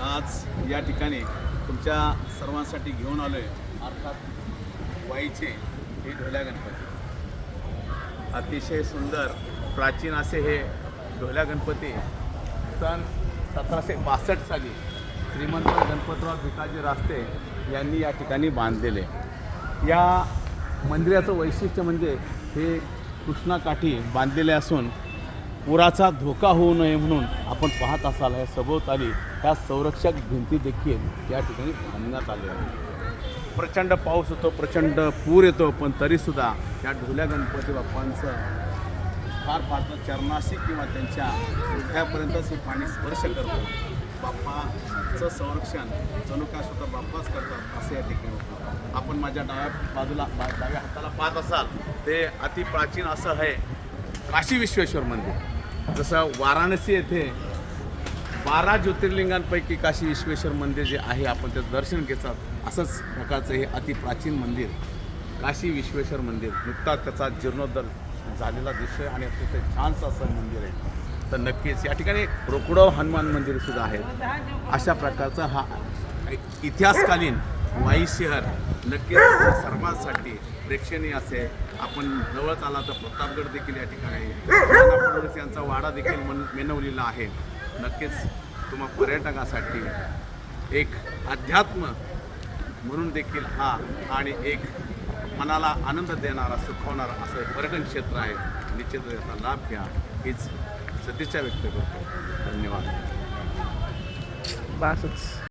आज या ठिकाणी तुमच्या सर्वांसाठी घेऊन आलो आहे, अर्थात वाईचे हे ढोल्या गणपती. अतिशय सुंदर प्राचीन असे हे ढोल्या गणपती सन 1762 साली श्रीमंत गणपतराव भिकाजी रास्ते यांनी या ठिकाणी बांधलेले. या मंदिराचं वैशिष्ट्य म्हणजे हे कृष्णाकाठी बांधलेले असून पुराचा धोका होऊ नये म्हणून आपण पाहत असाल ह्या सभोवताली ह्या संरक्षक भिंती देखील या ठिकाणी बांधण्यात आल्या आहेत. प्रचंड पाऊस होतो, प्रचंड पूर येतो, पण तरीसुद्धा या ढोल्या गणपती बाप्पांचं फार चरणाशी किंवा त्यांच्या हृदयापर्यंतच हे पाणी स्पर्श करतं. बाप्पाचं संरक्षण जणू काय स्वतः बाप्पाच करतात असं या ठिकाणी होतं. आपण माझ्या डाव्या बाजूला डाव्या हाताला पाहत असाल ते अतिप्राचीन असं आहे काशी विश्वेश्वर मंदिर. जसं वाराणसी येथे 12 ज्योतिर्लिंगांपैकी काशी विश्वेश्वर मंदिर जे आहे आपण त्याचं दर्शन घेतात असंच प्रकारचं हे अतिप्राचीन मंदिर काशी विश्वेश्वर मंदिर. नुकताच त्याचा जीर्णोद्धार झालेला दिसतोय आणि अतिशय छानसं असं मंदिर आहे. तर नक्कीच या ठिकाणी रोकडो हनुमान मंदिरसुद्धा आहे. अशा प्रकारचा हा इतिहासकालीन वाई शहर नक्कीच सर्वांसाठी प्रेक्षणीय असे. आपण जवळच आला तर प्रतापगड देखील या ठिकाणी आहे. नाना फडणवीस यांचा वाडा देखील मेनवलेला आहे. नक्कीच तुम्हा पर्यटकासाठी एक अध्यात्म म्हणून देखील हा आणि एक मनाला आनंद देणारा सुखवणारा असं पर्यटन क्षेत्र आहे. निश्चित याचा लाभ घ्या हीच सदिच्छा व्यक्त करतो. धन्यवाद. बसच.